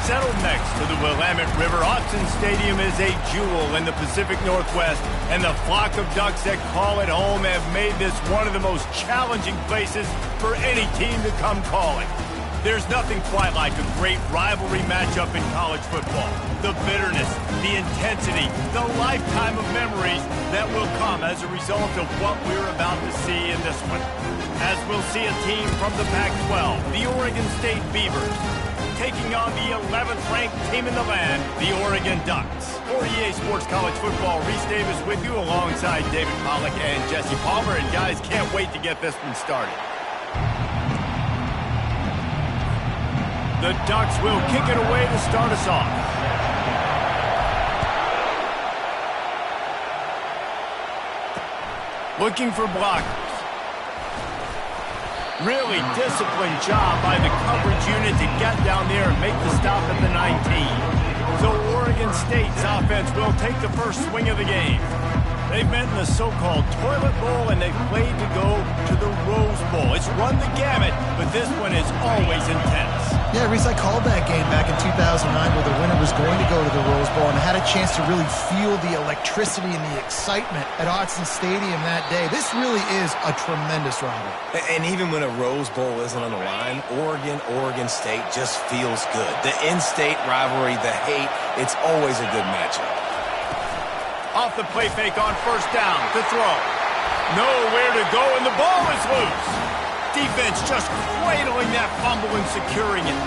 settled next to the Willamette River. Autzen Stadium is a jewel in the Pacific Northwest, and the flock of Ducks that call it home have made this one of the most challenging places for any team to come calling. There's nothing quite like a great rivalry matchup in college football. The bitterness, the intensity, the lifetime of memories that will come as a result of what we're about to see in this one. As we'll see a team from the Pac-12, the Oregon State Beavers, taking on the 11th ranked team in the land, the Oregon Ducks. For EA Sports College Football, Reese Davis with you alongside David Pollack and Jesse Palmer. And guys, can't wait to get this one started. The Ducks will kick it away to start us off. Looking for blockers. Really disciplined job by the coverage unit to get down there and make the stop at the 19. So Oregon State's offense will take the first swing of the game. They've met in the so-called toilet bowl, and they've played to go to the Rose Bowl. It's run the gamut, but this one is always intense. Yeah, Reese, I called that game back in 2009 where the winner was going to go to the Rose Bowl, and I had a chance to really feel the electricity and the excitement at Autzen Stadium that day. This really is a tremendous rivalry. And even when a Rose Bowl isn't on the line, Oregon State just feels good. The in-state rivalry, the hate, it's always a good matchup. Off the play fake on first down to throw. Nowhere to go, and the ball is loose. Defense just cradling that fumble and securing it.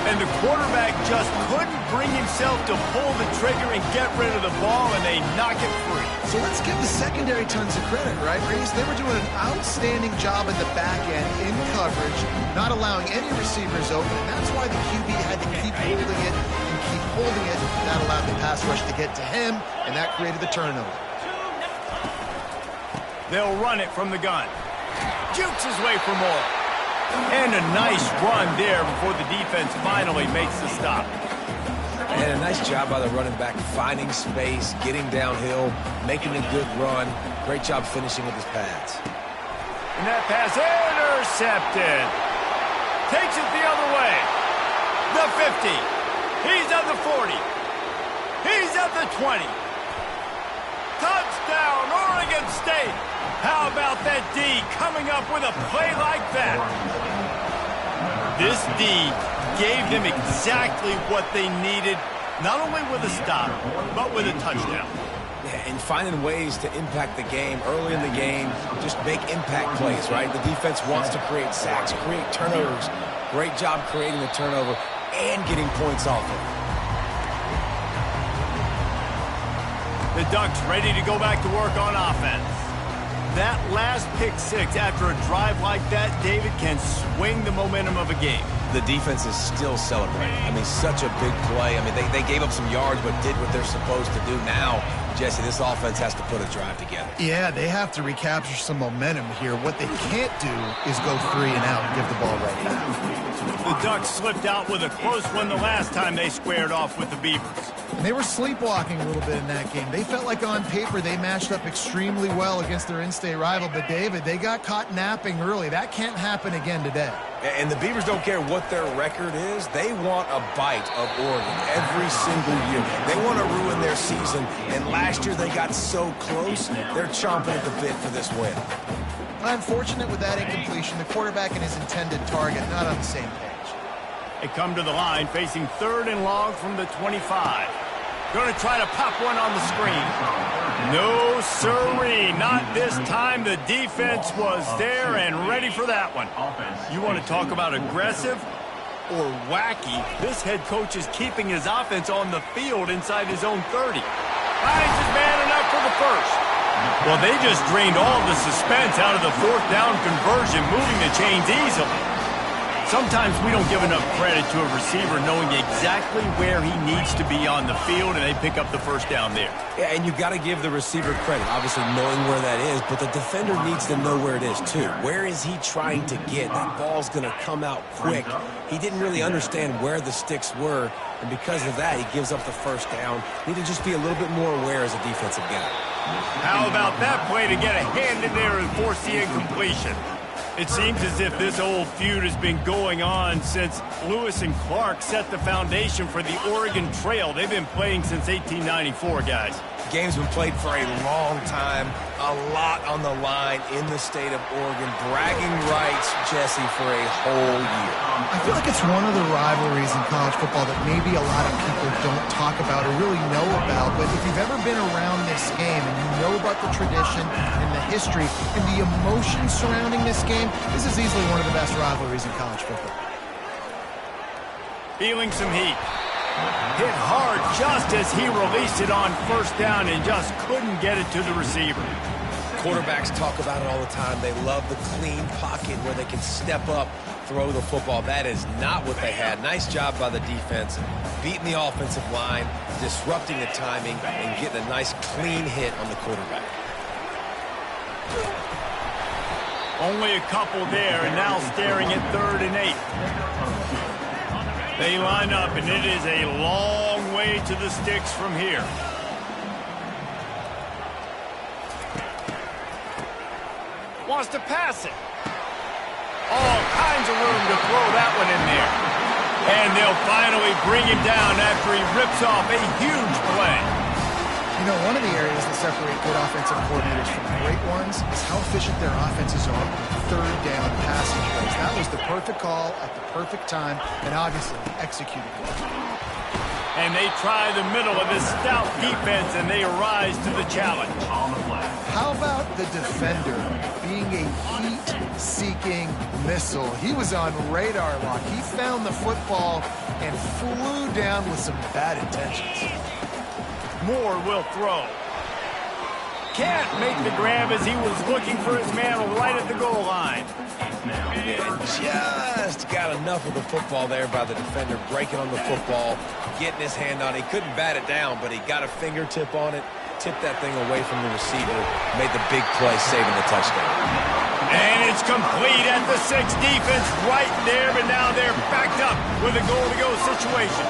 And the quarterback just couldn't bring himself to pull the trigger and get rid of the ball, and they knock it free. So let's give the secondary tons of credit, right, Reese? They were doing an outstanding job in the back end, in coverage, not allowing any receivers open, and that's why the QB had to keep holding it and keep holding it. That allowed the pass rush to get to him, and that created the turnover. They'll run it from the gun. Jukes his way for more. And a nice run there before the defense finally makes the stop. And a nice job by the running back, finding space, getting downhill, making a good run. Great job finishing with his pads. And that pass intercepted. Takes it the other way. The 50. He's at the 40. He's at the 20. Touchdown, Oregon State. How about that D coming up with a play like that? This D gave them exactly what they needed, not only with a stop, but with a touchdown. Yeah, and finding ways to impact the game early in the game, just make impact plays, right? The defense wants to create sacks, create turnovers. Great job creating the turnover and getting points off of it. The Ducks ready to go back to work on offense. That last pick six after a drive like that, David, can swing the momentum of a game. The defense is still celebrating. I mean, such a big play. I mean, they gave up some yards but did what they're supposed to do. Now, Jesse, this offense has to put a drive together. Yeah, they have to recapture some momentum here. What they can't do is go 3 and out and give the ball right back. The Ducks slipped out with a close one the last time they squared off with the Beavers. And they were sleepwalking a little bit in that game. They felt like on paper they matched up extremely well against their in-state rival. But, David, they got caught napping early. That can't happen again today. And the Beavers don't care what their record is. They want a bite of Oregon every single year. They want to ruin their season. And last year they got so close, they're chomping at the bit for this win. Unfortunate with that incompletion. The quarterback and his intended target not on the same page. They come to the line facing 3rd and long from the 25. Going to try to pop one on the screen. No, sirree. Not this time. The defense was there and ready for that one. You want to talk about aggressive or wacky? This head coach is keeping his offense on the field inside his own 30. Finds his man enough for the first. Well, they just drained all the suspense out of the 4th down conversion, moving the chains easily. Sometimes we don't give enough credit to a receiver knowing exactly where he needs to be on the field, and they pick up the first down there. Yeah, and you got to give the receiver credit, obviously knowing where that is, but the defender needs to know where it is too. Where is he trying to get? That ball's going to come out quick. He didn't really understand where the sticks were, and because of that, he gives up the first down. Need to just be a little bit more aware as a defensive guy. How about that play to get a hand in there and force the incompletion? It seems as if this old feud has been going on since Lewis and Clark set the foundation for the Oregon Trail. They've been playing since 1894, guys. Game's been played for a long time, a lot on the line in the state of Oregon. Bragging rights, Jesse, for a whole year. I feel like it's one of the rivalries in college football that maybe a lot of people don't talk about or really know about, but if you've ever been around this game and you know about the tradition and the history and the emotion surrounding this game, this is easily one of the best rivalries in college football. Feeling some heat. Hit hard just as he released it on first down and just couldn't get it to the receiver. Quarterbacks talk about it all the time. They love the clean pocket where they can step up, throw the football. That is not what they had. Nice job by the defense, beating the offensive line, disrupting the timing, and getting a nice clean hit on the quarterback. Only a couple there, and now staring at 3rd and 8. They line up, and it is a long way to the sticks from here. Wants to pass it. All kinds of room to throw that one in there. And they'll finally bring him down after he rips off a huge play. You know, one of the areas that separate good offensive coordinators from great ones is how efficient their offenses are with 3rd down passing plays. That was the perfect call at the perfect time, and obviously executed well. And they try the middle of this stout defense, and they rise to the challenge. How about the defender being a heat-seeking missile? He was on radar lock. He found the football and flew down with some bad intentions. Moore will throw. Can't make the grab as he was looking for his man right at the goal line. And just got enough of the football there by the defender, breaking on the football, getting his hand on it. He couldn't bat it down, but he got a fingertip on it, tipped that thing away from the receiver, made the big play, saving the touchdown. And it's complete at the 6. Defense right there, but now they're backed up with a goal-to-go situation.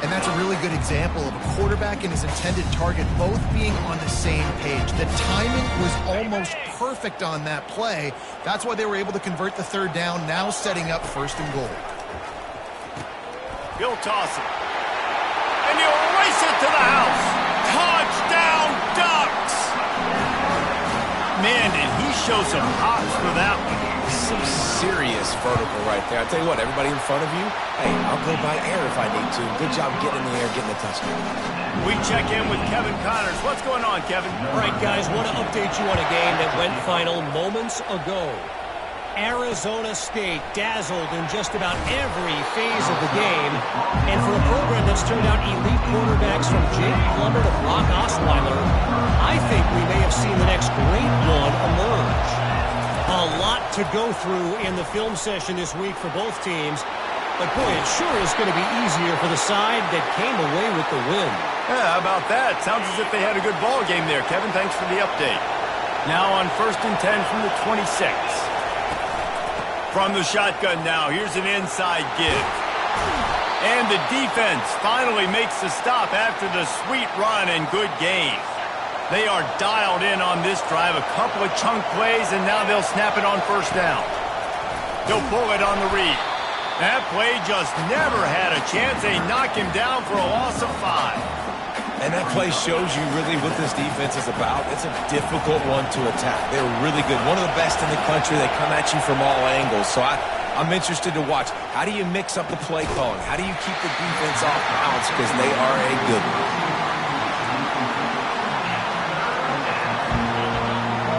And that's a really good example of a quarterback and his intended target both being on the same page. The timing was almost perfect on that play. That's why they were able to convert the 3rd down, now setting up 1st and goal. He'll toss it. And he'll race it to the house. Touchdown, Ducks! Man, did he show some hops for that one. Some serious vertical right there. I tell you what, everybody in front of you, hey, I'll go by air if I need to. Good job getting in the air, getting the touchdown. We check in with Kevin Connors. What's going on, Kevin? All right, guys, want to update you on a game that went final moments ago. Arizona State dazzled in just about every phase of the game. And for a program that's turned out elite quarterbacks from Jake Plummer to Brock Osweiler, I think we may have seen the next great one emerge. A lot to go through in the film session this week for both teams. But, boy, it sure is going to be easier for the side that came away with the win. Yeah, how about that? Sounds as if they had a good ball game there, Kevin. Thanks for the update. Now on 1st and 10 from the 26. From the shotgun now, here's an inside give. And the defense finally makes the stop after the sweet run and good gain. They are dialed in on this drive, a couple of chunk plays, and now they'll snap it on 1st down. They'll pull it on the read. That play just never had a chance. They knock him down for a loss of 5. And that play shows you really what this defense is about. It's a difficult one to attack. They're really good. One of the best in the country. They come at you from all angles. So I'm interested to watch. How do you mix up the play calling? How do you keep the defense off balance? Because they are a good one.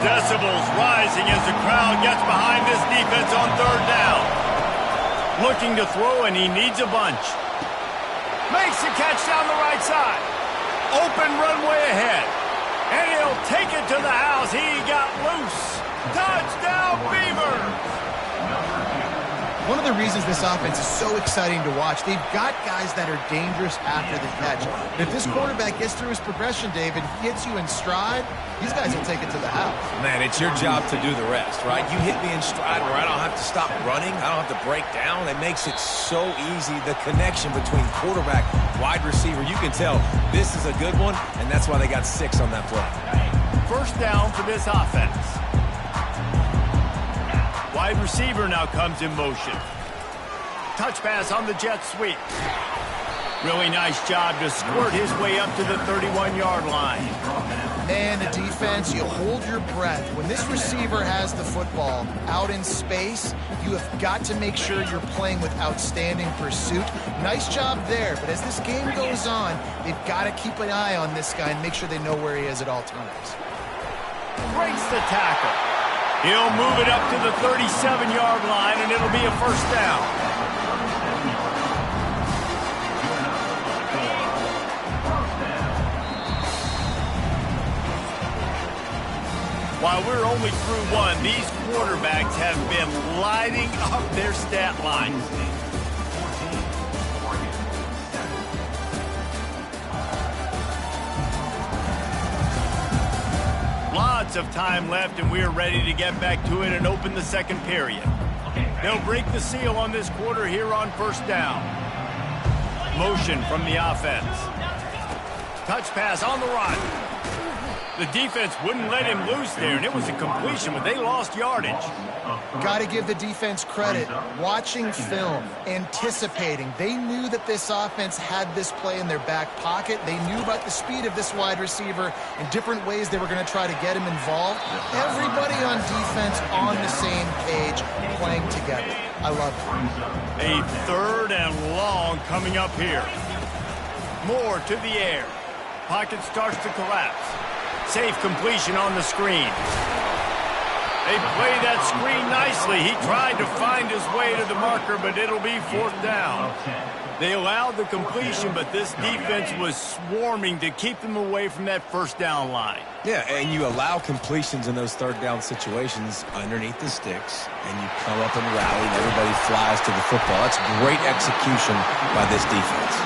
Decibels rising as the crowd gets behind this defense on 3rd down. Looking to throw, and he needs a bunch. Makes the catch down the right side. Open runway ahead. And he'll take it to the house. He got loose. Touchdown, Beavers! One of the reasons this offense is so exciting to watch, they've got guys that are dangerous after the catch. And if this quarterback gets through his progression, David, hits you in stride, these guys will take it to the house. Man, it's your job to do the rest, right? You hit me in stride where I don't have to stop running. I don't have to break down. It makes it so easy. The connection between quarterback, wide receiver, you can tell this is a good one, and that's why they got 6 on that play. 1st down for this offense. wide receiver now comes in motion. Touch pass on the jet sweep. Really nice job to squirt his way up to the 31-yard line. Man, the defense, you hold your breath. When this receiver has the football out in space, you have got to make sure you're playing with outstanding pursuit. Nice job there, but as this game goes on, they've got to keep an eye on this guy and make sure they know where he is at all times. Breaks the tackle. He'll move it up to the 37-yard line, and it'll be a first down. While we're only through one, these quarterbacks have been lighting up their stat lines. Lots of time left, and we're ready to get back to it and open the second period. They'll break the seal on this quarter here on first down. Motion from the offense. Touch pass on the run. The defense wouldn't let him loose there, and it was a completion, but they lost yardage. Got to give the defense credit. Watching film, anticipating. They knew that this offense had this play in their back pocket. They knew about the speed of this wide receiver and different ways they were going to try to get him involved. Everybody on defense on the same page, playing together. I love it. A third and long coming up here. More to the air. Pocket starts to collapse. Safe completion on the screen. They play that screen nicely. He tried to find his way to the marker, but it'll be fourth down. They allowed the completion, but this defense was swarming to keep them away from that first down line. Yeah, and you allow completions in those third down situations underneath the sticks, and you come up and rally, and everybody flies to the football. That's great execution by this defense.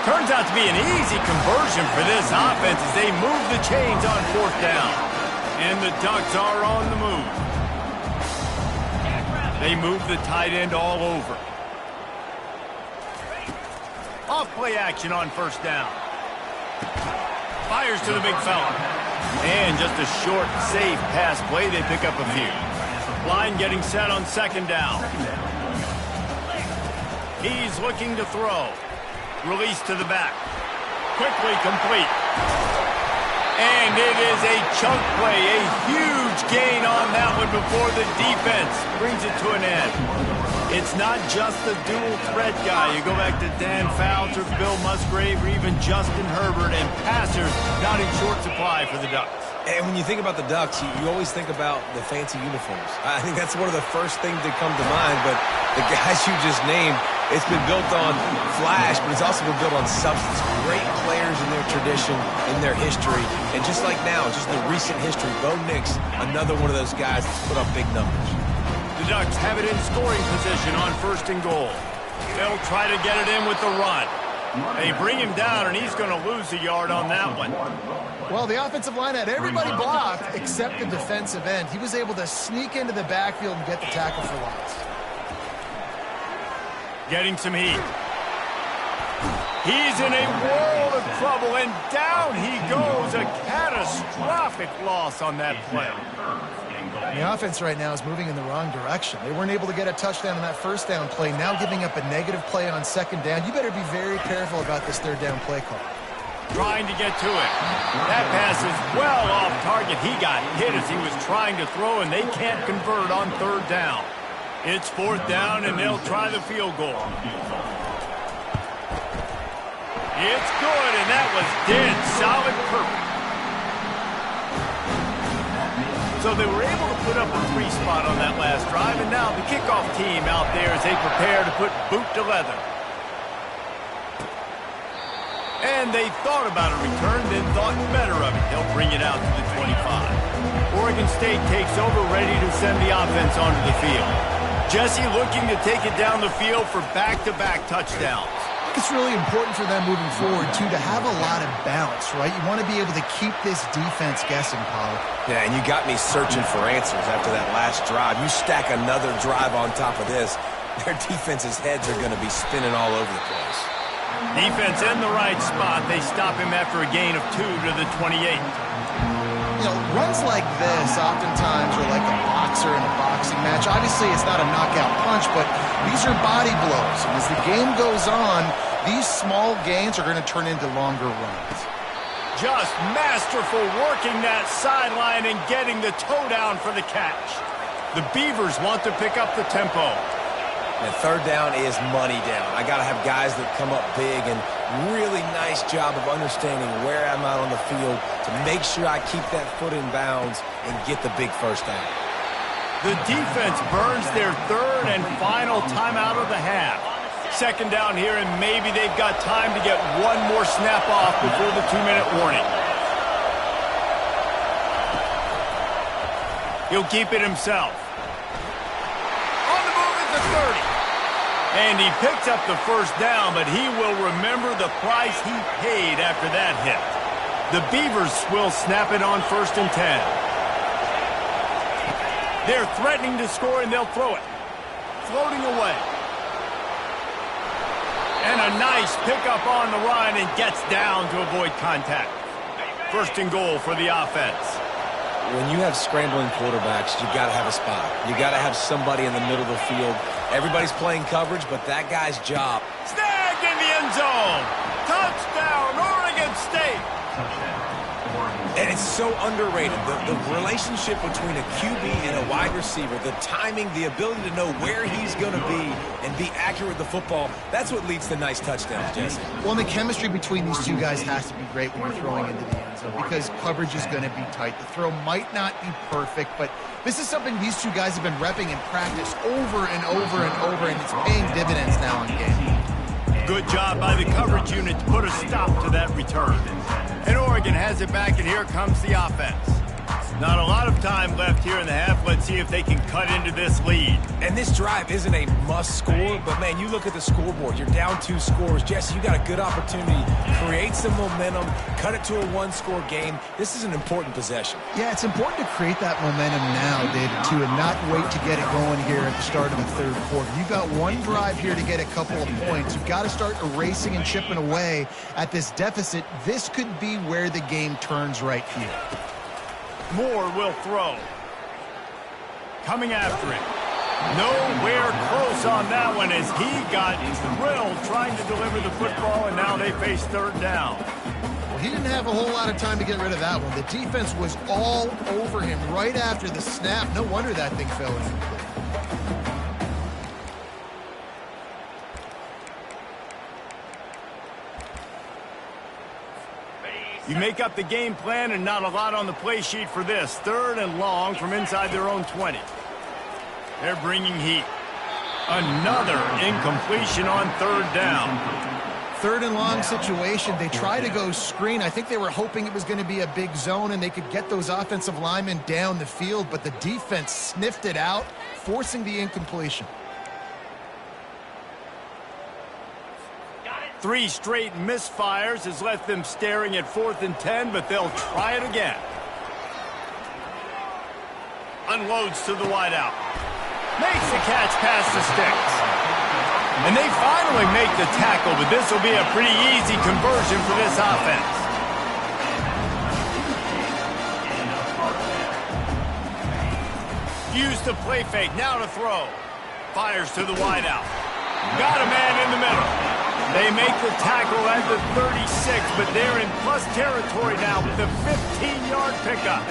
Turns out to be an easy conversion for this offense as they move the chains on fourth down. And the Ducks are on the move. They move the tight end all over. Off play action on first down. Fires to the big fella. And just a short, safe pass play. They pick up a few. Line getting set on second down. He's looking to throw. Release to the back. Quickly complete. And it is a chunk play. A huge gain on that one before the defense brings it to an end. It's not just the dual threat guy. You go back to Dan Fouts or Bill Musgrave or even Justin Herbert, and passers not in short supply for the Ducks. And when you think about the Ducks, you always think about the fancy uniforms. I think that's one of the first things that come to mind, but the guys you just named, it's been built on flash, but it's also been built on substance. Great players in their tradition, in their history, and just like now, just in the recent history, Bo Nix, another one of those guys that's put up big numbers. The Ducks have it in scoring position on first and goal. They'll try to get it in with the run. They bring him down, and he's going to lose a yard on that one. Well, the offensive line had everybody blocked except the defensive end. He was able to sneak into the backfield and get the tackle for loss. Getting some heat. He's in a world of trouble, and down he goes. A catastrophic loss on that play. The offense right now is moving in the wrong direction. They weren't able to get a touchdown on that first down play. Now giving up a negative play on second down. You better be very careful about this third down play call. Trying to get to it. That pass is well off target. He got hit as he was trying to throw, and they can't convert on third down. It's fourth down, and they'll try the field goal. It's good, and that was dead solid perfect. So they were able to put up a 3-spot on that last drive, and now the kickoff team out there as they prepare to put boot to leather. And they thought about a return, then thought better of it. They'll bring it out to the 25. Oregon State takes over, ready to send the offense onto the field. Jesse looking to take it down the field for back-to-back touchdowns. I think it's really important for them moving forward, too, to have a lot of bounce, right? You want to be able to keep this defense guessing, Paul. Yeah, and you got me searching for answers after that last drive. You stack another drive on top of this, their defense's heads are going to be spinning all over the place. Defense in the right spot. They stop him after a gain of 2 to the 28. You know, runs like this oftentimes are like a box boxer in a boxing match. Obviously, it's not a knockout punch, but these are body blows. And as the game goes on, these small gains are going to turn into longer runs. Just masterful working that sideline and getting the toe down for the catch. The Beavers want to pick up the tempo. And third down is money down. I got to have guys that come up big, and really nice job of understanding where I'm out on the field to make sure I keep that foot in bounds and get the big first down. The defense burns their third and final timeout of the half. Second down here, and maybe they've got time to get one more snap off before the 2-minute warning. He'll keep it himself. On the move at the 30. And he picks up the first down, but he will remember the price he paid after that hit. The Beavers will snap it on 1st and 10. They're threatening to score, and they'll throw it. Floating away. And a nice pickup on the run, and gets down to avoid contact. 1st and goal for the offense. When you have scrambling quarterbacks, you got to have a spot. You got to have somebody in the middle of the field. Everybody's playing coverage, but that guy's job. Snagged in the end zone. Touchdown, Oregon State. And it's so underrated. The relationship between a QB and a wide receiver, the timing, the ability to know where he's going to be and be accurate with the football, that's what leads to nice touchdowns, Jesse. Well, and the chemistry between these two guys has to be great when you're throwing into the end zone because coverage is going to be tight. The throw might not be perfect, but this is something these two guys have been repping in practice over and over and over, and it's paying dividends now in game. Good job by the coverage unit to put a stop to that return. And Oregon has it back, and here comes the offense. Not a lot of time left here in the half. Let's see if they can cut into this lead. And this drive isn't a must score, but man, you look at the scoreboard. You're down 2 scores. Jesse, you got a good opportunity. Create some momentum. Cut it to a 1-score game. This is an important possession. Yeah, it's important to create that momentum now, David, too, and not wait to get it going here at the start of the third quarter. You've got one drive here to get a couple of points. You've got to start erasing and chipping away at this deficit. This could be where the game turns right here. Moore will throw. Coming after him. Nowhere close on that one as he got drilled trying to deliver the football, and now they face third down. Well, he didn't have a whole lot of time to get rid of that one. The defense was all over him right after the snap. No wonder that thing fell in. You make up the game plan and not a lot on the play sheet for this. 3rd and long from inside their own 20. They're bringing heat. Another incompletion on 3rd down. 3rd and long situation. They try to go screen. I think they were hoping it was going to be a big zone and they could get those offensive linemen down the field, but the defense sniffed it out, forcing the incompletion. 3 straight misfires has left them staring at 4th and 10, but they'll try it again. Unloads to the wideout. Makes the catch past the sticks. And they finally make the tackle, but this will be a pretty easy conversion for this offense. Use the play fake, now to throw. Fires to the wideout. Got a man in the middle. They make the tackle at the 36, but they're in plus territory now with the 15-yard pickup.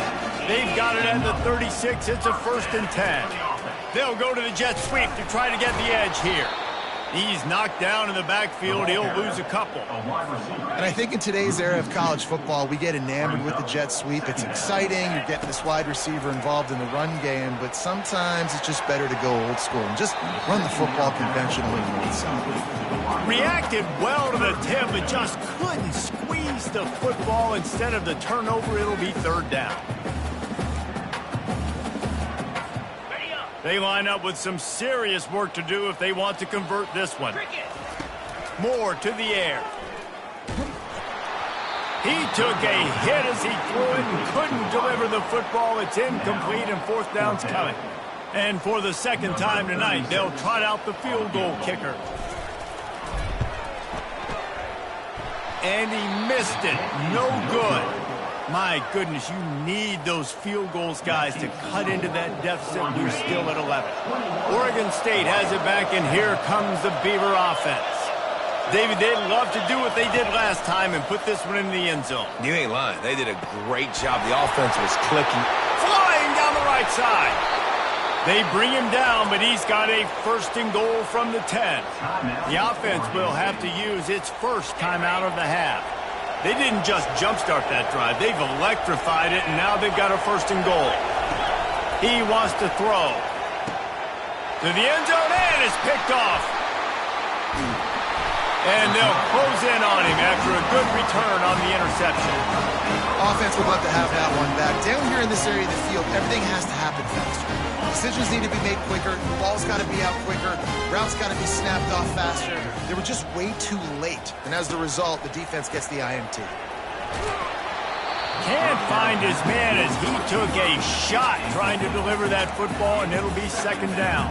They've got it at the 36. It's a 1st and 10. They'll go to the jet sweep to try to get the edge here. He's knocked down in the backfield. He'll lose a couple. And I think in today's era of college football, we get enamored with the jet sweep. It's exciting. You're getting this wide receiver involved in the run game, but sometimes it's just better to go old school and just run the football conventionally itself. Reacted well to the tip, but just couldn't squeeze the football. Instead of the turnover, it'll be 3rd down. They line up with some serious work to do if they want to convert this one. Moore to the air. He took a hit as he threw it and couldn't deliver the football. It's incomplete and 4th down's coming. And for the 2nd time tonight, they'll trot out the field goal kicker. And he missed it. No good. My goodness, you need those field goals, guys, to cut into that deficit. We're still at 11. Oregon State has it back, and here comes the Beaver offense. David, they'd love to do what they did last time and put this one in the end zone. You ain't lying. They did a great job. The offense was clicking. Flying down the right side. They bring him down, but he's got a first and goal from the 10. The offense will have to use its first timeout of the half. They didn't just jumpstart that drive. They've electrified it, and now they've got a first and goal. He wants to throw. To the end zone, and it's picked off. And they'll close in on him after a good return on the interception. Offense would love to have that one back. Down here in this area of the field, everything has to happen faster. Decisions need to be made quicker. The ball's got to be out quicker. Routes got to be snapped off faster. They were just way too late. And as the result, the defense gets the INT. Can't find his man as he took a shot trying to deliver that football, and it'll be second down.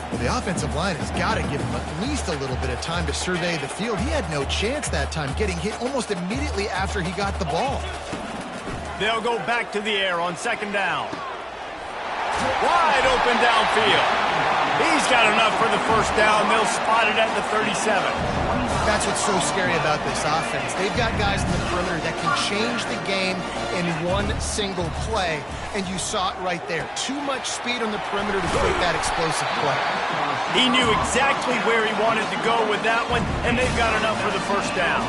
Well, the offensive line has got to give him at least a little bit of time to survey the field. He had no chance that time, getting hit almost immediately after he got the ball. They'll go back to the air on second down. Wide open downfield. He's got enough for the first down. They'll spot it at the 37. That's what's so scary about this offense. They've got guys in the perimeter that can change the game in one single play, and you saw it right there. Too much speed on the perimeter to create that explosive play. He knew exactly where he wanted to go with that one, and they've got enough for the first down.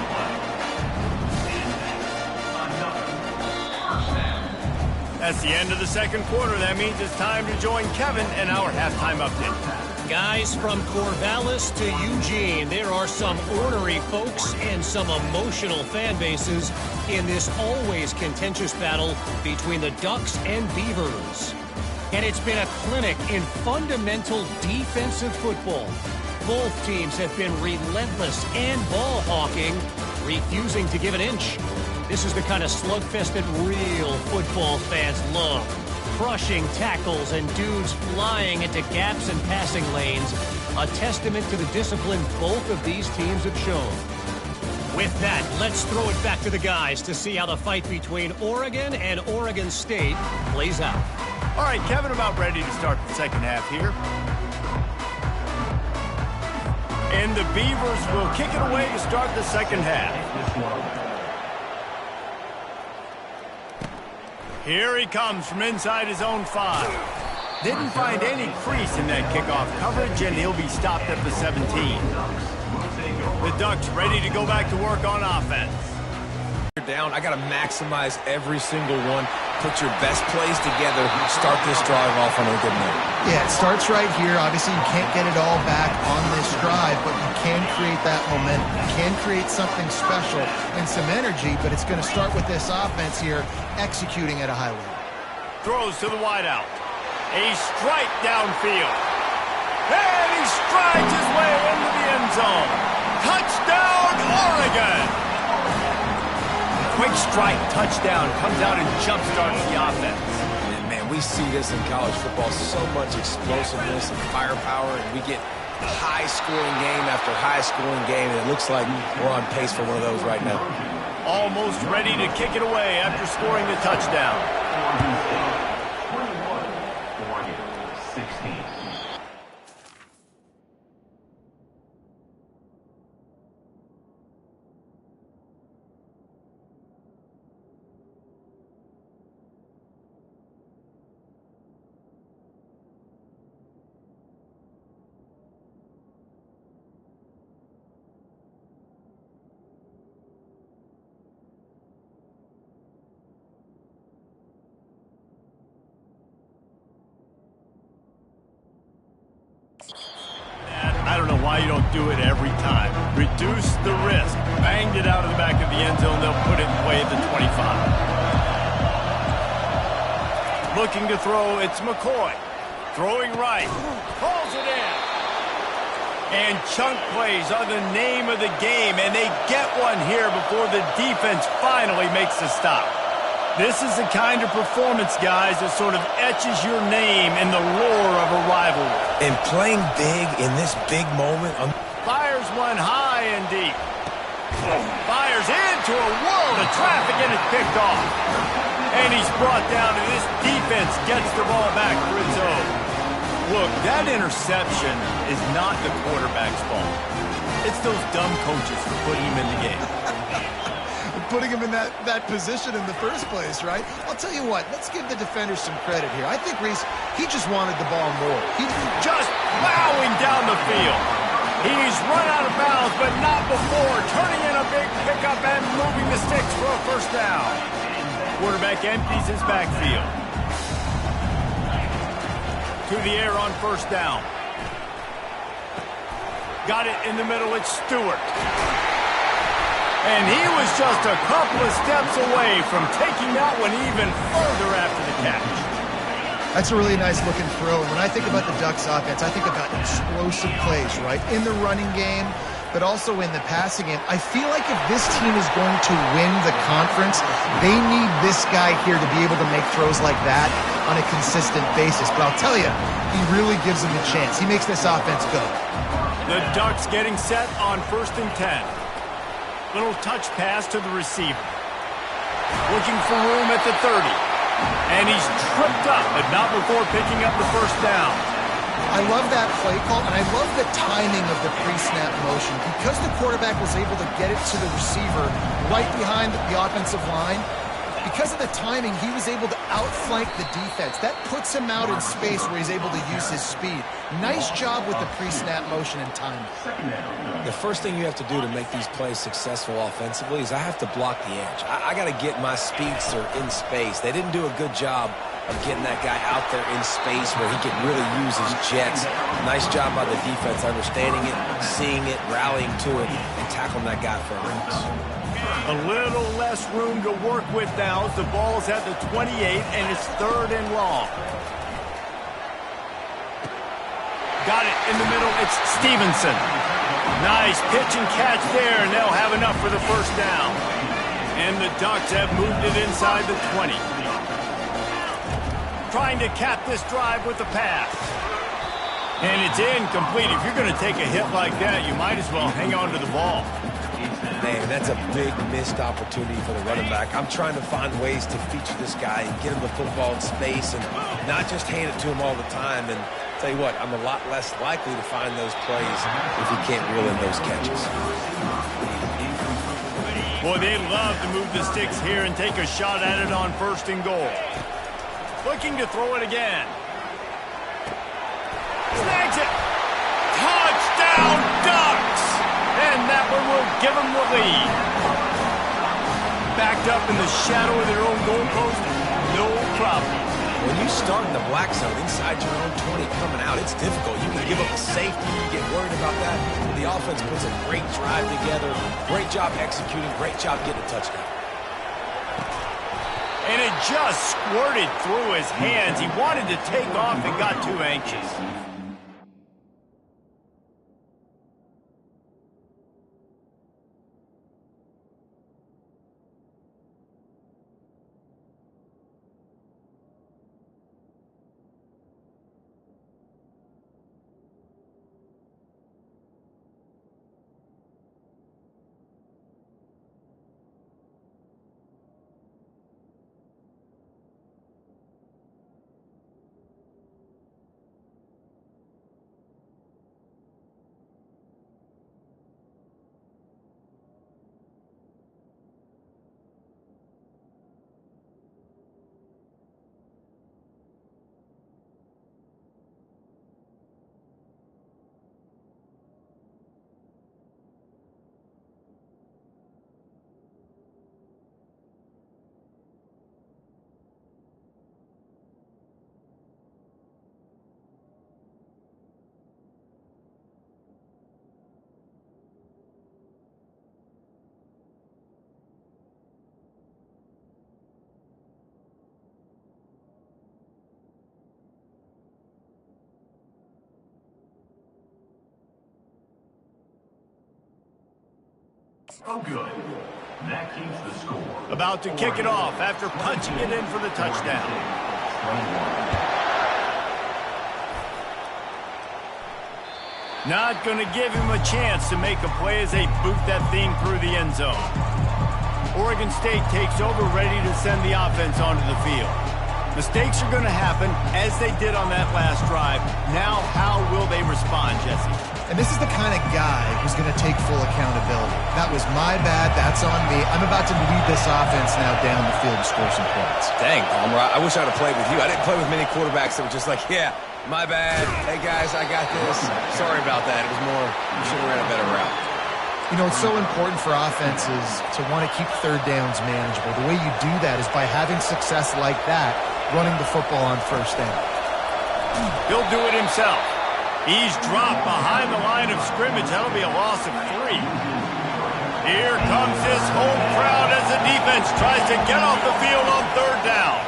That's the end of the second quarter. That means it's time to join Kevin in our halftime update. Guys, from Corvallis to Eugene, there are some ornery folks and some emotional fan bases in this always contentious battle between the Ducks and Beavers. And it's been a clinic in fundamental defensive football. Both teams have been relentless and ball hawking, refusing to give an inch. This is the kind of slugfest that real football fans love. Crushing tackles and dudes flying into gaps and passing lanes. A testament to the discipline both of these teams have shown. With that, let's throw it back to the guys to see how the fight between Oregon and Oregon State plays out. All right, Kevin, about ready to start the second half here. And the Beavers will kick it away to start the second half. Here he comes from inside his own 5. Didn't find any crease in that kickoff coverage, and he'll be stopped at the 17. The Ducks ready to go back to work on offense. Down, I got to maximize every single one. Put your best plays together. Start this drive off on a good note. Yeah, it starts right here. Obviously, you can't get it all back on this drive, but you can create that momentum. You can create something special and some energy, but it's going to start with this offense here executing at a high level. Throws to the wideout. A strike downfield. And he strides his way into the end zone. Touchdown, Oregon! Quick strike touchdown comes out and jumpstarts the offense. And man, we see this in college football, so much explosiveness and firepower, and we get high-scoring game after high-scoring game, and it looks like we're on pace for one of those right now. Almost ready to kick it away after scoring the touchdown. I don't know why you don't do it every time. Reduce the risk. Banged it out of the back of the end zone. They'll put it away at the 25. Looking to throw, it's McCoy. Throwing right. Calls it in. And chunk plays are the name of the game, and they get one here before the defense finally makes the stop. This is the kind of performance, guys, that sort of etches your name in the lore of a rivalry. And playing big in this big moment. Fires one high and deep. Fires into into a world of traffic, and it's picked off. And he's brought down, and this defense gets the ball back for its own. Look, that interception is not the quarterback's fault. It's those dumb coaches for putting him in the game. Putting him in that position in the first place, right? I'll tell you what, let's give the defender some credit here. I think, Reese, he just wanted the ball more. He just plowing down the field. He's run out of bounds, but not before turning in a big pickup and moving the sticks for a first down. Quarterback empties his backfield. To the air on first down. Got it in the middle, it's Stewart. And he was just a couple of steps away from taking that one even further after the catch. That's a really nice looking throw. And when I think about the Ducks offense, I think about explosive plays, right? In the running game, but also in the passing game. I feel like if this team is going to win the conference, they need this guy here to be able to make throws like that on a consistent basis. But I'll tell you, he really gives them a chance. He makes this offense go. The Ducks getting set on 1st and 10. Little touch pass to the receiver. Looking for room at the 30. And he's tripped up, but not before picking up the first down. I love that play call, and I love the timing of the pre-snap motion. Because the quarterback was able to get it to the receiver right behind the offensive line, because of the timing, he was able to outflank the defense. That puts him out in space where he's able to use his speed. Nice job with the pre-snap motion and timing. The first thing you have to do to make these plays successful offensively is I have to block the edge. I got to get my speedster in space. They didn't do a good job of getting that guy out there in space where he could really use his jets. Nice job by the defense understanding it, seeing it, rallying to it, and tackling that guy for a loss. A little less room to work with now as the ball's at the 28, and it's 3rd and long. Got it in the middle. It's Stevenson. Nice pitch and catch there, and they'll have enough for the first down. And the Ducks have moved it inside the 20. Trying to cap this drive with the pass. And it's incomplete. If you're going to take a hit like that, you might as well hang on to the ball. Man, that's a big missed opportunity for the running back. I'm trying to find ways to feature this guy and get him the football in space and not just hand it to him all the time. And tell you what, I'm a lot less likely to find those plays if he can't reel in those catches. Boy, they love to move the sticks here and take a shot at it on 1st and goal. Looking to throw it again. Snags it. Touchdown, Ducks! And that one will give them the lead. Backed up in the shadow of their own goalpost, no problem. When you start in the black zone inside your own 20 coming out, it's difficult. You can give up a safety, you get worried about that. The offense puts a great drive together. Great job executing, great job getting a touchdown. And it just squirted through his hands. He wanted to take off and got too anxious. Oh, good. That keeps the score. About to kick it off after punching it in for the touchdown. Not going to give him a chance to make a play as they boot that thing through the end zone. Oregon State takes over, ready to send the offense onto the field. Mistakes are going to happen, as they did on that last drive. Now, how will they respond, Jesse? And this is the kind of guy who's going to take full accountability. That was my bad. That's on me. I'm about to lead this offense now down the field to score some points. Dang, Palmer, I wish I'd have played with you. I didn't play with many quarterbacks that were just like, yeah, my bad. Hey, guys, I got this. Sorry about that. It was more, you should have ran a better route. You know, it's so important for offenses to want to keep third downs manageable. The way you do that is by having success like that, running the football on first down. He'll do it himself. He's dropped behind the line of scrimmage. That'll be a loss of 3. Here comes this home crowd as the defense tries to get off the field on third down.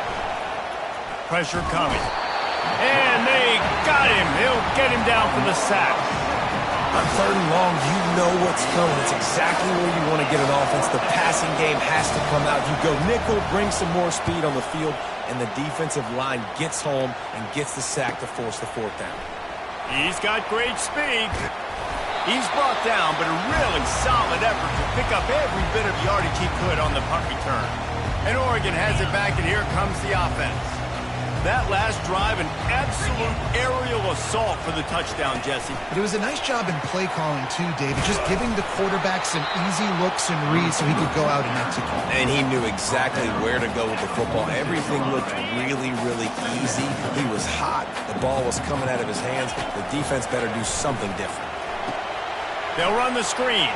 Pressure coming. And they got him. He'll get him down for the sack. On third and long, you know what's coming. It's exactly where you want to get an offense. The passing game has to come out. You go nickel, bring some more speed on the field, and the defensive line gets home and gets the sack to force the fourth down. He's got great speed. He's brought down, but a really solid effort to pick up every bit of yardage he could on the punt return. And Oregon has it back, and here comes the offense. That last drive, an absolute aerial assault for the touchdown, Jesse. But it was a nice job in play calling, too, David. Just giving the quarterback some easy looks and reads so he could go out and execute. And he knew exactly where to go with the football. Everything looked really, really easy. He was hot. The ball was coming out of his hands. The defense better do something different. They'll run the screen.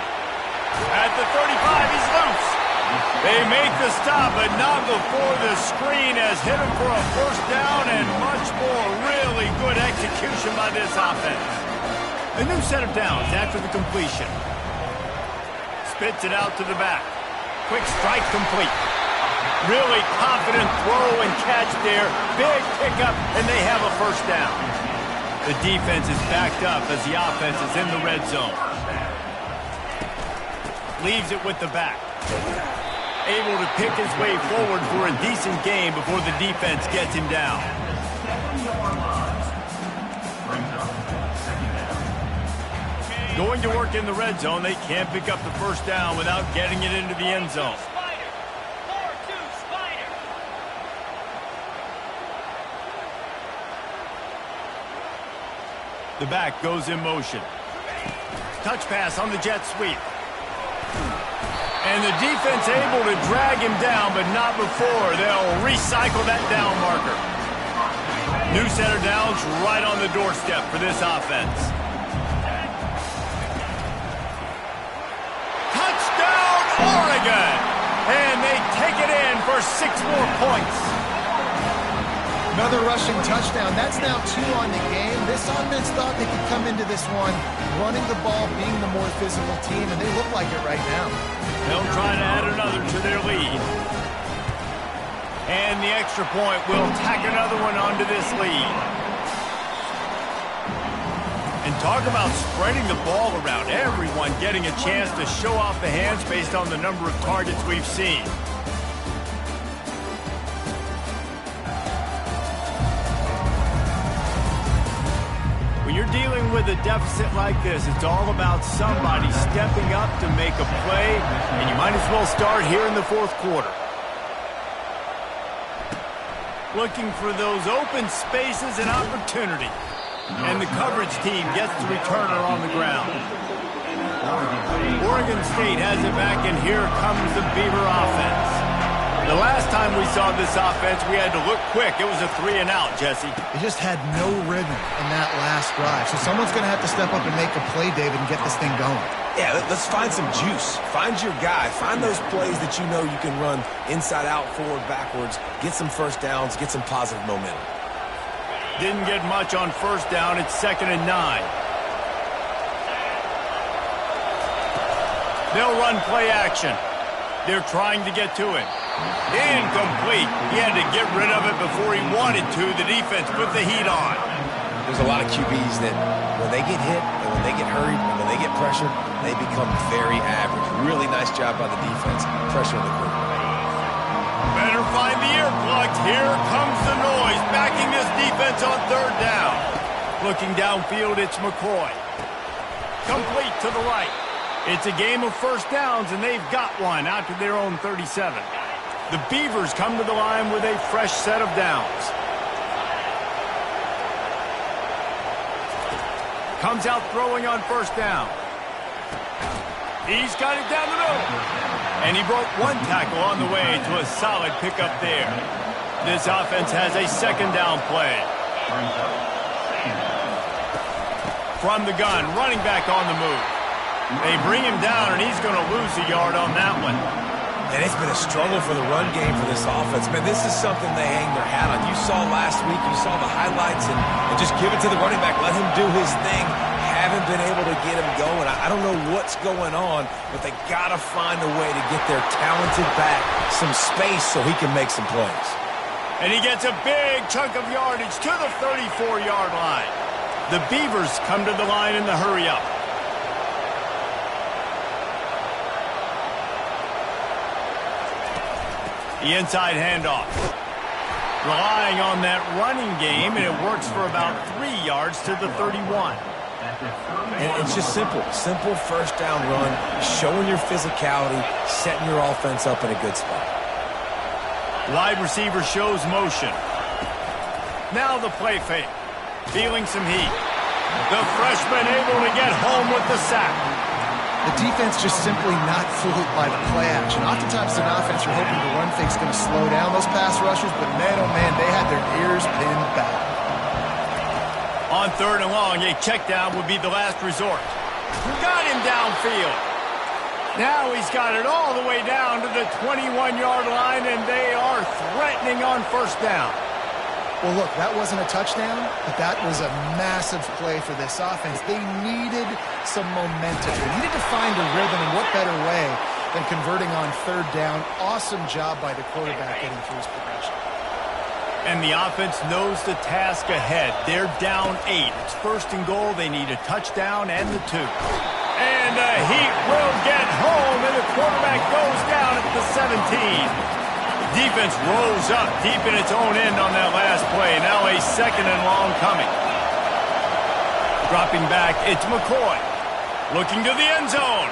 At the 35, he's loose. They make the stop, but not before the screen has hit him for a first down and much more. Really good execution by this offense. A new set of downs after the completion. Spits it out to the back. Quick strike complete. Really confident throw and catch there. Big pickup, and they have a first down. The defense is backed up as the offense is in the red zone. Leaves it with the back. Able to pick his way forward for a decent game before the defense gets him down. Going to work in the red zone. They can't pick up the first down without getting it into the end zone. The back goes in motion. Touch pass on the jet sweep. And the defense able to drag him down, but not before. They'll recycle that down marker. New set of downs right on the doorstep for this offense. Touchdown, Oregon! And they take it in for 6 more points. Another rushing touchdown. That's now 2 on the game. This offense thought they could come into this one running the ball, being the more physical team, and they look like it right now. They'll try to add another to their lead. And the extra point will tack another one onto this lead. And talk about spreading the ball around. Everyone getting a chance to show off the hands based on the number of targets we've seen. When you're dealing with a deficit like this, it's all about somebody stepping up to make a play, and you might as well start here in the fourth quarter. Looking for those open spaces and opportunity. And the coverage team gets the returner on the ground. Oregon State has it back, and here comes the Beaver offense. The last time we saw this offense, we had to look quick. It was a 3-and-out, Jesse. They just had no rhythm in that last drive. So someone's going to have to step up and make a play, David, and get this thing going. Yeah, let's find some juice. Find your guy. Find those plays that you know you can run inside out, forward, backwards. Get some first downs. Get some positive momentum. Didn't get much on first down. It's 2nd and 9. They'll run play action. They're trying to get to him. Incomplete. He had to get rid of it before he wanted to. The defense put the heat on. There's a lot of QBs that when they get hit and when they get hurried and when they get pressured, they become very average. Really nice job by the defense, pressuring the quarterback. Better find the earplugs. Here comes the noise, backing this defense on third down. Looking downfield, it's McCoy. Complete to the right. It's a game of first downs, and they've got one out to their own 37. The Beavers come to the line with a fresh set of downs. Comes out throwing on first down. He's got it down the middle. And he broke one tackle on the way to a solid pickup there. This offense has a second down play. From the gun, running back on the move. They bring him down, and he's going to lose a yard on that one. And it's been a struggle for the run game for this offense. Man, this is something they hang their hat on. You saw last week, you saw the highlights, and just give it to the running back. Let him do his thing. Haven't been able to get him going. I don't know what's going on, but they got to find a way to get their talented back some space so he can make some plays. And he gets a big chunk of yardage to the 34-yard line. The Beavers come to the line in the hurry-up. The inside handoff. Relying on that running game, and it works for about 3 yards to the 31. And it's just simple. Simple first down run, showing your physicality, setting your offense up in a good spot. Wide receiver shows motion. Now the play fake. Feeling some heat. The freshman able to get home with the sack. The defense just simply not fooled by the play action. Oftentimes in offense, you're hoping the run fake's going to slow down those pass rushers, but man, oh man, they had their ears pinned back. On third and long, a check down would be the last resort. Got him downfield. Now he's got it all the way down to the 21-yard line, and they are threatening on first down. Well, look, that wasn't a touchdown, but that was a massive play for this offense. They needed some momentum. They needed to find a rhythm, and what better way than converting on third down. Awesome job by the quarterback getting through his progression. And the offense knows the task ahead. They're down 8. It's first and goal. They need a touchdown and the 2. And the heat will get home, and the quarterback goes down at the 17. Defense rolls up deep in its own end on that last play. Now a second and long coming. Dropping back, it's McCoy. Looking to the end zone.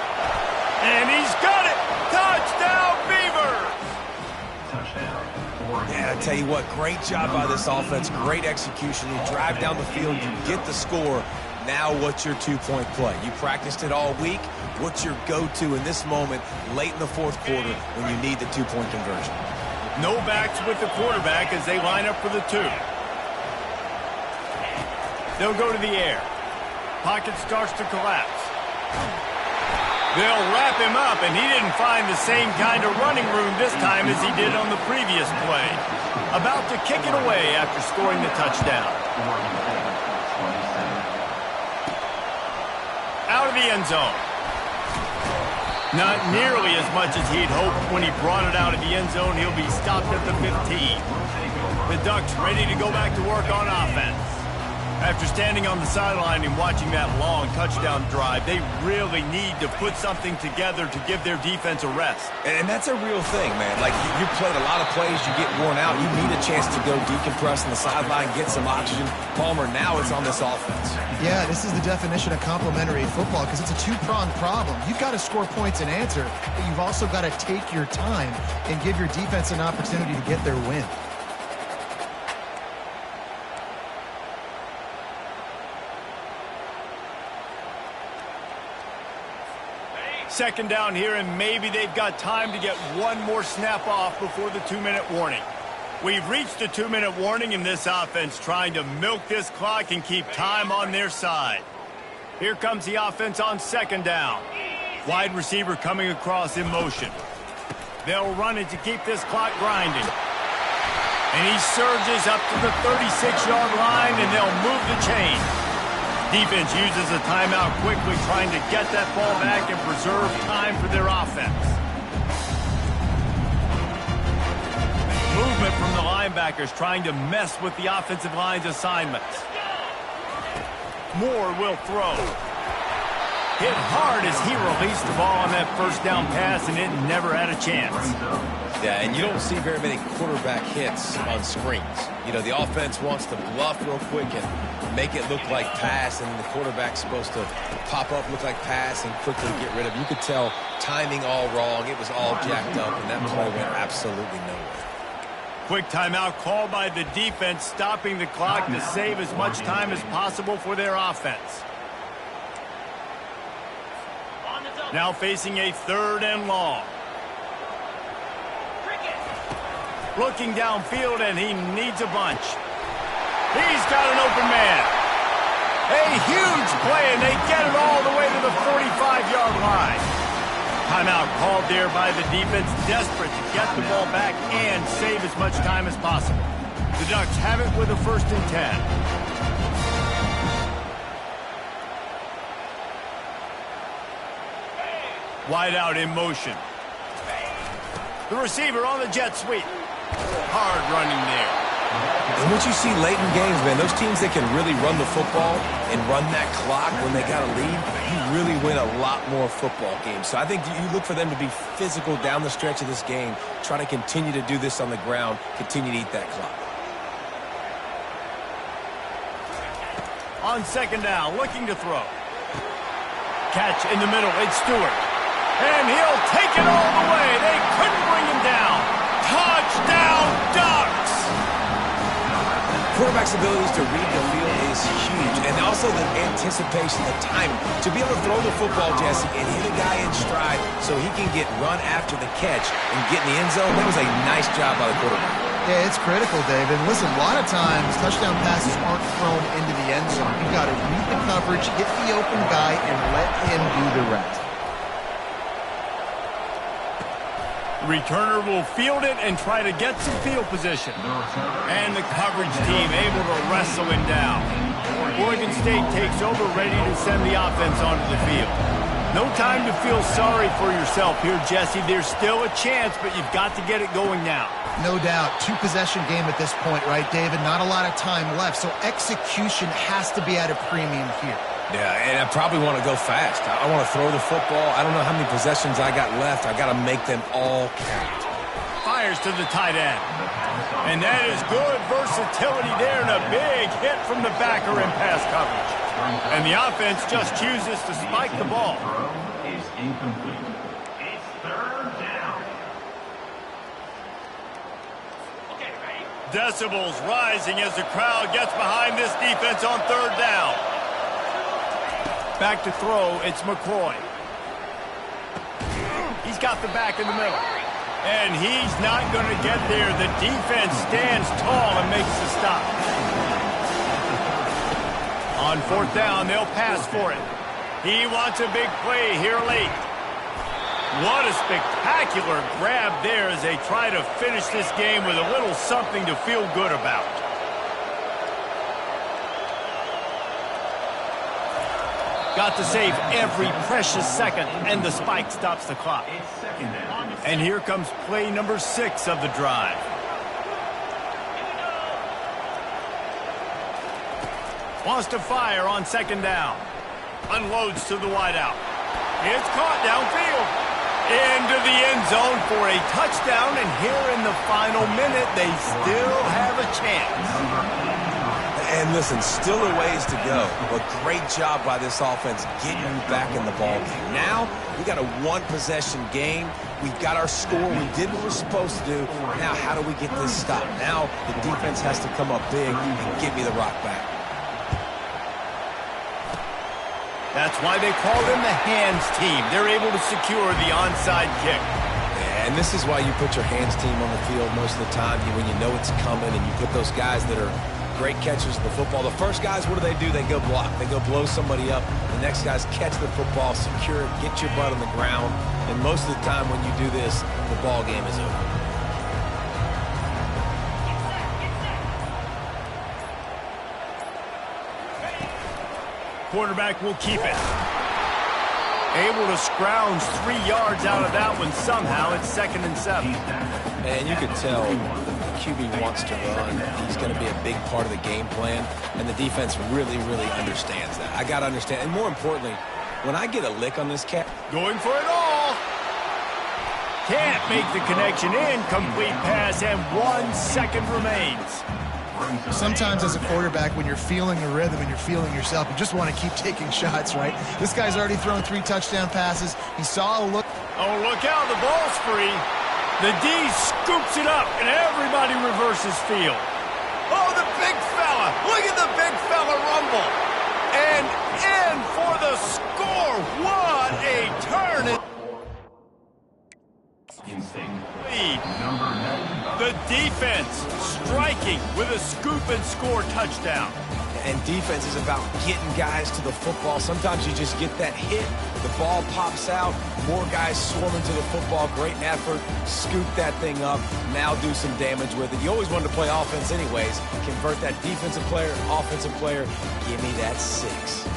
And he's got it! Touchdown, Beavers! Yeah, I tell you what, great job by this offense. Great execution. You drive down the field, you get the score. Now what's your two-point play? You practiced it all week. What's your go-to in this moment late in the fourth quarter when you need the two-point conversion? No backs with the quarterback as they line up for the 2. They'll go to the air. Pocket starts to collapse. They'll wrap him up, and he didn't find the same kind of running room this time as he did on the previous play. About to kick it away after scoring the touchdown. Out of the end zone. Not nearly as much as he'd hoped when he brought it out of the end zone. He'll be stopped at the 15. The Ducks ready to go back to work on offense. After standing on the sideline and watching that long touchdown drive, they really need to put something together to give their defense a rest. And that's a real thing, man. Like, you played a lot of plays, you get worn out, you need a chance to go decompress on the sideline, get some oxygen. Palmer, now it's on this offense. Yeah, this is the definition of complementary football because it's a two-pronged problem. You've got to score points and answer, but you've also got to take your time and give your defense an opportunity to get their win. Second down here, and maybe they've got time to get one more snap off before the 2-minute warning. We've reached the 2-minute warning, and this offense trying to milk this clock and keep time on their side. Here comes the offense on second down. Wide receiver coming across in motion. They'll run it to keep this clock grinding. And he surges up to the 36-yard line, and they'll move the chain. Defense uses a timeout quickly, trying to get that ball back and preserve time for their offense. Movement from the linebackers trying to mess with the offensive line's assignments. Moore will throw. Hit hard as he released the ball on that first down pass, and it never had a chance. Yeah, and you don't see very many quarterback hits on screens. You know, the offense wants to bluff real quick and make it look like pass, and the quarterback's supposed to pop up, look like pass, and quickly get rid of it. You could tell timing all wrong. It was all jacked up, and that play went absolutely nowhere. Quick timeout called by the defense, stopping the clock to save as much time as possible for their offense. Now facing a 3rd and long. Looking downfield, and he needs a bunch. He's got an open man. A huge play, and they get it all the way to the 45-yard line. Timeout called there by the defense, desperate to get the ball back and save as much time as possible. The Ducks have it with a 1st and 10. Wide out in motion. The receiver on the jet sweep. Hard running there. And what you see late in games, man, those teams that can really run the football and run that clock when they got a lead, you really win a lot more football games. So I think you look for them to be physical down the stretch of this game, try to continue to do this on the ground, continue to eat that clock. On 2nd down, looking to throw. Catch in the middle, it's Stewart. And he'll take it all the way. They couldn't bring him down. Touchdown, Ducks! Quarterback's abilities to read the field is huge, and also the anticipation, the timing. To be able to throw the football, Jesse, and hit a guy in stride so he can get run after the catch and get in the end zone, that was a nice job by the quarterback. Yeah, it's critical, David. Listen, a lot of times touchdown passes aren't thrown into the end zone. You've got to read the coverage, hit the open guy, and let him do the rest. Returner will field it and try to get some field position. And the coverage team able to wrestle him down. Oregon State takes over, ready to send the offense onto the field. No time to feel sorry for yourself here, Jesse. There's still a chance, but you've got to get it going now. No doubt. 2-possession game at this point, right, David? Not a lot of time left, so execution has to be at a premium here. Yeah, and I probably want to go fast. I want to throw the football. I don't know how many possessions I got left. I got to make them all count. Fires to the tight end. And that is good versatility there, and a big hit from the backer in pass coverage. And the offense just chooses to spike the ball. Throw is incomplete. It's 3rd down. Decibels rising as the crowd gets behind this defense on 3rd down. Back to throw, it's McCoy. He's got the back in the middle. And he's not going to get there. The defense stands tall and makes the stop. On 4th down, they'll pass for it. He wants a big play here late. What a spectacular grab there as they try to finish this game with a little something to feel good about. Got to save every precious second, and the spike stops the clock. And here comes play number 6 of the drive. Wants to fire on 2nd down. Unloads to the wideout. It's caught downfield. Into the end zone for a touchdown, and here in the final minute, they still have a chance. And listen, still a ways to go, but great job by this offense getting you back in the ball game. Now, we got a 1-possession game. We've got our score. We did what we're supposed to do. Now, how do we get this stopped? Now, the defense has to come up big and give me the rock back. That's why they call them the hands team. They're able to secure the onside kick. And this is why you put your hands team on the field most of the time when you know it's coming, and you put those guys that are great catchers of the football. The first guys, what do? They go block. They go blow somebody up. The next guys catch the football, secure it, get your butt on the ground. And most of the time when you do this, the ball game is over. Quarterback will keep it. Able to scrounge 3 yards out of that one somehow. It's 2nd and 7. And you could tell the QB wants to run. He's going to be a big part of the game plan. And the defense really, really understands that. I got to understand. And more importantly, when I get a lick on this cat. Going for it all. can't make the connection. Incomplete pass, and 1 second remains. Sometimes as a quarterback, when you're feeling the rhythm and you're feeling yourself, you just want to keep taking shots, right? This guy's already thrown 3 touchdown passes. He saw a look. Oh, look out, the ball's free. The D scoops it up, and everybody reverses field. Oh, the big fella. Look at the big fella rumble. And in for the score. What a turn. Lead. The defense striking with a scoop and score touchdown. And defense is about getting guys to the football. Sometimes you just get that hit, the ball pops out, more guys swarming to the football. Great effort, scoop that thing up, now do some damage with it. You always wanted to play offense anyways. Convert that defensive player, offensive player, give me that 6.